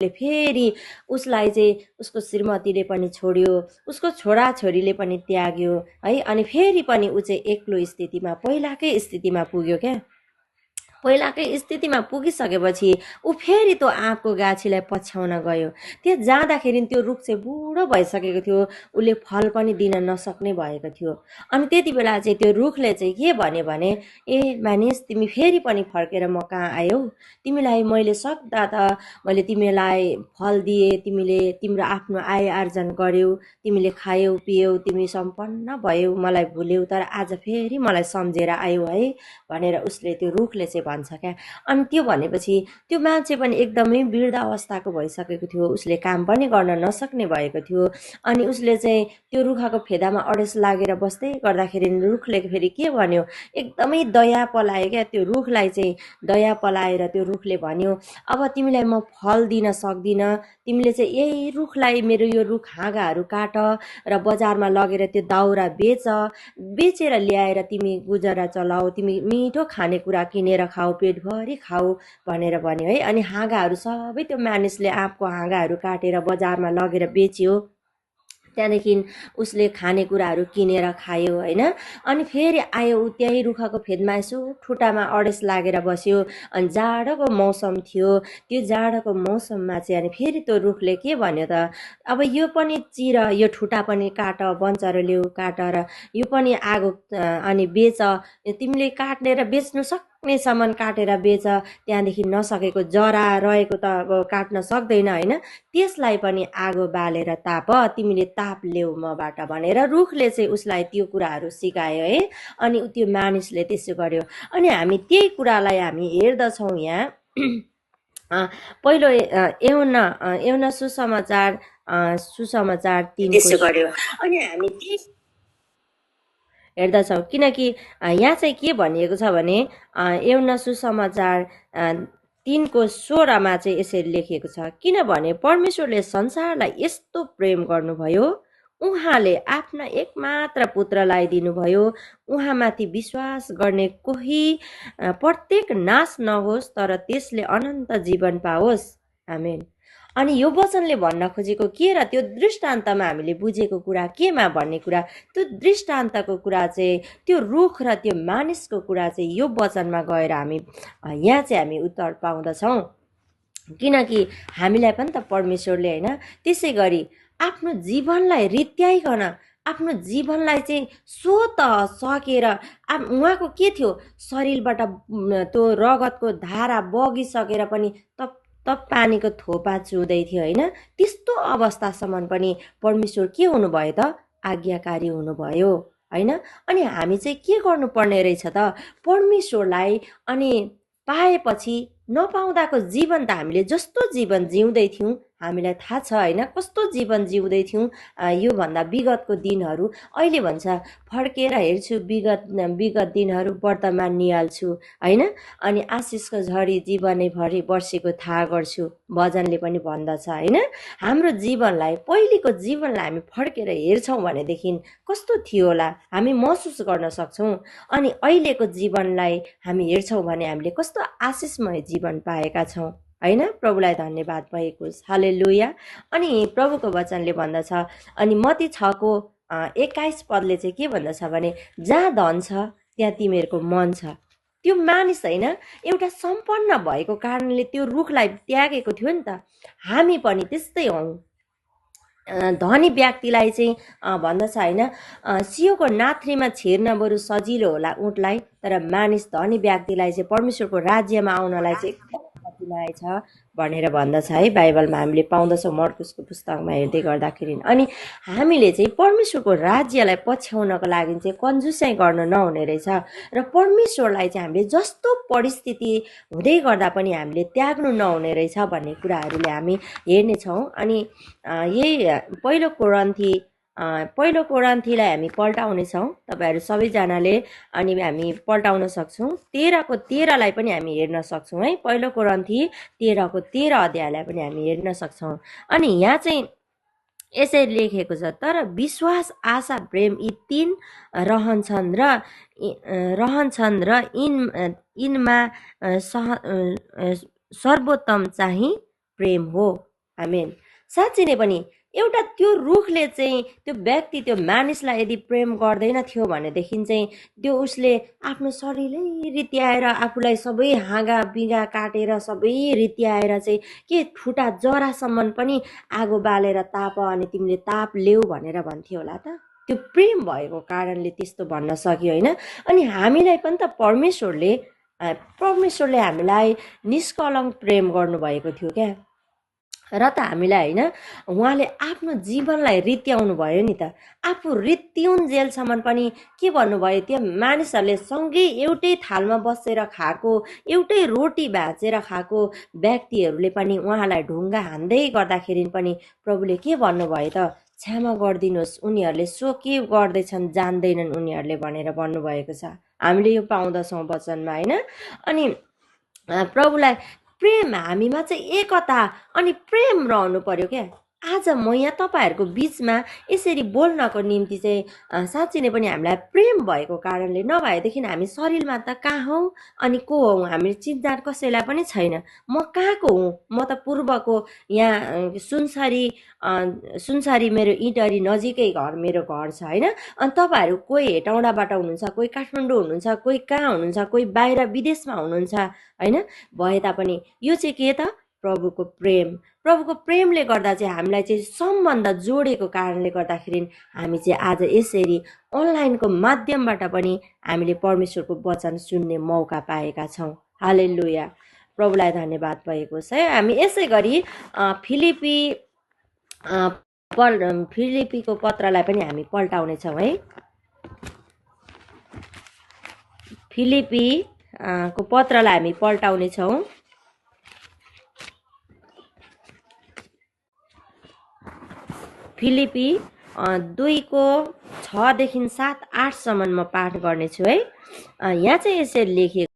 फेरि उसलाई चाहिँ उसको श्रीमतीले पनि छोड्यो, उसको छोराछोरीले पनि त्याग्यो है। अनि फेरि पनि ऊ चाहिँ एक्लो स्थितिमा, पहिलाकै स्थितिमा पुग्यो क्या। पहिलाकै स्थितिमा पुगिसकेपछि ऊ फेरि त्यो आँपको गाछीलाई पछ्याउन गयो। त्यहाँ जाँदाखेरि त्यो रुख चाहिँ बुढो भइसकेको थियो, उसले फल पनि दिन नसक्ने भएको थियो। अनि त्यति बेला चाहिँ त्यो रुखले चाहिँ के भन्यो भने, ए मानिस, तिमी फेरि पनि फर्केर म कहाँ आयौ? तिमीलाई मैले सक्दा त मैले तिमीलाई फल दिएँ, तिमीले तिम्रो आफ्नो आय आर्जन गर्यौ, तिमीले खायौ पियौ, तिमी सम्पन्न भयौ, मलाई भुल्यौ, तर आज फेरि मलाई सम्झेर आयौ है भनेर उसले, त्यो रुखले चाहिँ भन्छ क्या। अनि त्यो भनेपछि त्यो मान्छे पनि एकदमै वृद्ध अवस्थाको भइसकेको थियो, उसले काम पनि गर्न नसक्ने भएको थियो। अनि उसले चाहिँ त्यो रुखको फेदामा अडेस लागेर बस्दै गर्दाखेरि रुखले फेरि के भन्यो, एकदमै दया पलायो क्या त्यो रुखलाई चाहिँ। दया पलाएर त्यो रुखले भन्यो, अब तिमीलाई म फल दिन सक्दिनँ, तिमीले चाहिँ यही रुखलाई, मेरो यो रुख हाँगाहरू काट र बजारमा लगेर त्यो दाउरा बेचेर ल्याएर तिमी गुजारा चलाऊ, तिमी मिठो खानेकुरा किनेर खाऊ, पेटभरि खाऊ भनेर भन्यो है। अनि हाँगाहरू सबै त्यो मानिसले आँपको हाँगाहरू काटेर बजारमा लगेर बेच्यो। त्यहाँदेखि उसले खानेकुराहरू किनेर खायो होइन। अनि फेरि आयो, ऊ त्यही रुखको फेदमा यसो ठुटामा अडेस लागेर बस्यो। अनि जाडोको मौसम थियो, त्यो जाडोको मौसममा चाहिँ अनि फेरि त्यो रुखले के भन्यो त, अब यो पनि चिर, यो ठुटा पनि काट, बन्चर ल्याऊ काट, र यो पनि आगो अनि बेच, तिमीले काट्ने र बेच्नु सक्ने सामान काटेर बेच, त्यहाँदेखि नसकेको जरा रहेको त अब काट्न सक्दैन होइन, त्यसलाई पनि आगो बालेर ताप, तिमीले ताप ल्याऊ मबाट भनेर रुखले चाहिँ उसलाई त्यो कुराहरू सिकायो है। अनि त्यो मानिसले त्यसो गर्यो। अनि हामी त्यही कुरालाई हामी हेर्दछौँ यहाँ। पहिलो एउना सुसमाचार 3 गर्यो। अनि हामी हेर्दछौँ, किनकि यहाँ चाहिँ के भनिएको छ भने, एउना सुसमाचार 3:16 चाहिँ यसरी लेखिएको छ, किनभने परमेश्वरले संसारलाई यस्तो प्रेम गर्नुभयो, उहाँले आफ्ना एकमात्र पुत्रलाई दिनुभयो, उहाँमाथि विश्वास गर्ने कोही प्रत्येक नाश नहोस्, तर त्यसले अनन्त जीवन पाओस्। आमेन। अनि यो वचनले भन्न खोजेको के र त्यो दृष्टान्तमा हामीले बुझेको कुरा केमा भन्ने कुरा, त्यो दृष्टान्तको कुरा चाहिँ त्यो रुख र त्यो मानिसको कुरा चाहिँ यो वचनमा गएर हामी यहाँ चाहिँ हामी उत्तर पाउँदछौँ। किनकि हामीलाई पनि त परमेश्वरले होइन त्यसै गरी आफ्नो जीवनलाई रित्याइकन, आफ्नो जीवनलाई चाहिँ स्वत सकेर, उहाँको के थियो, शरीरबाट त्यो रगतको धारा बगिसकेर पनि तप पानीको थोपा चुहुँदै थियो होइन। त्यस्तो अवस्थासम्म पनि परमेश्वर के हुनुभयो त, आज्ञाकारी हुनुभयो होइन। अनि हामी चाहिँ के गर्नुपर्ने रहेछ त, परमेश्वरलाई अनि पाएपछि नपाउँदाको जीवन त हामीले जस्तो जीवन जिउँदै थियौँ हामीलाई थाहा छ होइन, कस्तो जीवन जिउँदै थियौँ योभन्दा विगतको दिनहरू। अहिले भन्छ फर्केर हेर्छु विगत दिनहरू, वर्तमान निहाल्छु होइन। अनि आशिषको झरी जीवनैभरि वर्षेको थाहा गर्छु, भजनले पनि भन्दछ होइन। हाम्रो जीवनलाई, पहिलेको जीवनलाई हामी फर्केर हेर्छौँ भनेदेखि कस्तो थियो होला हामी महसुस गर्न सक्छौँ। अनि अहिलेको जीवनलाई हामी हेर्छौँ भने हामीले कस्तो आशिषमय जीवन पाएका छौँ होइन। प्रभुलाई धन्यवाद भएको होस्, हालेलुया। अनि प्रभुको वचनले भन्दछ, अनि मत्ती 6:21 पदले चाहिँ के भन्दछ भने, जहाँ धन छ त्यहाँ तिमीहरूको मन छ। त्यो मानिस होइन एउटा सम्पन्न भएको कारणले त्यो रुखलाई त्यागेको थियो नि त। हामी पनि त्यस्तै हौँ। धनी व्यक्तिलाई चाहिँ भन्दछ होइन, सियोको नाथ्रीमा छिर्न बरु सजिलो होला ऊँटलाई, तर मानिस धनी व्यक्तिलाई चाहिँ परमेश्वरको राज्यमा आउनलाई चाहिँ कठिनाइ छ भनेर भन्दछ है। बाइबलमा हामीले पाउँदछौँ मर्कुसको पुस्तकमा हेर्दै गर्दाखेरि। अनि हामीले चाहिँ परमेश्वरको राज्यलाई पछ्याउनको लागि चाहिँ कन्जुसाइ गर्न नहुने रहेछ, र परमेश्वरलाई चाहिँ हामीले जस्तो परिस्थिति हुँदै गर्दा पनि हामीले त्याग्नु नहुने रहेछ भन्ने कुराहरूले हामी हेर्नेछौँ। अनि यही पहिलो कोरन्थीलाई हामी पल्टाउनेछौँ तपाईँहरू सबैजनाले। अनि हामी पल्टाउन सक्छौँ, 13:13 पनि हामी हेर्न सक्छौँ है। पहिलो कोरन्थी 13:13 अध्यायलाई पनि हामी हेर्न सक्छौँ। अनि यहाँ चाहिँ यसरी लेखेको छ, तर विश्वास, आशा, प्रेम यी 3 रहन्छन् र यिनमा सर्वोत्तम चाहिँ प्रेम हो आमेन। साँच्चै नै पनि एउटा त्यो रुखले चाहिँ त्यो व्यक्ति त्यो मानिसलाई यदि प्रेम गर्दैन थियो भनेदेखि चाहिँ त्यो उसले आफ्नो शरीरै रित्याएर आफूलाई सबै हाँगा बिगा काटेर सबै रित्याएर चाहिँ के ठुटा जरासम्म पनि आगो बालेर ताप अनि तिमीले ताप ल्याऊ भनेर भन्थ्यो होला त। त्यो प्रेम भएको कारणले त्यस्तो भन्न सक्यो होइन। अनि हामीलाई पनि त परमेश्वरले हामीलाई निष्कलङ्क प्रेम गर्नुभएको थियो क्या। र त हामीलाई होइन उहाँले आफ्नो जीवनलाई रित्याउनु भयो नि त। आफू रित्तिउन्जेलसम्म पनि के भन्नुभयो, त्यो मानिसहरूले सँगै एउटै थालमा बसेर खाएको, एउटै रोटी भाँचेर खाएको व्यक्तिहरूले पनि उहाँलाई ढुङ्गा हान्दै गर्दाखेरि पनि प्रभुले के भन्नुभयो त, क्षमा गरिदिनुहोस्, उनीहरूले सो के गर्दैछन् जान्दैनन् उनीहरूले भनेर भन्नुभएको छ। हामीले यो पाउँदछौँ वचनमा होइन। अनि प्रभुलाई प्रेम, हामीमा चाहिँ एकता अनि प्रेम रहनु पर्यो क्या। आज म यहाँ तपाईँहरूको बिचमा यसरी बोल्नको निम्ति चाहिँ साँच्चै नै पनि हामीलाई प्रेम भएको कारणले, नभएदेखि हामी शरीरमा त कहाँ हौ अनि को हौ हामी चिन्जान कसैलाई पनि छैन। म कहाँको हुँ, म त पूर्वको यहाँ सुनसारी मेरो इटरी नजिकै घर मेरो घर छ होइन। अनि तपाईँहरू कोही हेटौँडाबाट हुनुहुन्छ, कोही काठमाडौँ हुनुहुन्छ, कोही कहाँ हुनुहुन्छ, कोही बाहिर विदेशमा हुनुहुन्छ होइन। भए तापनि यो चाहिँ के त, प्रभुको प्रेमले गर्दा चाहिँ हामीलाई चाहिँ सम्बन्ध जोडेको कारणले गर्दाखेरि हामी चाहिँ आज यसरी अनलाइनको माध्यमबाट पनि हामीले परमेश्वरको वचन सुन्ने मौका पाएका छौँ। हालेलुया, प्रभुलाई धन्यवाद भएको छ है। हामी यसै गरी फिलिपीको पत्रलाई पनि हामी पल्टाउनेछौँ है। फिलिपीको पत्रलाई हामी पल्टाउनेछौँ। फिलिपी 2:6-7-8 सम्म म पाठ गर्नेछु है। यहाँ चाहिँ यसरी लेखिएको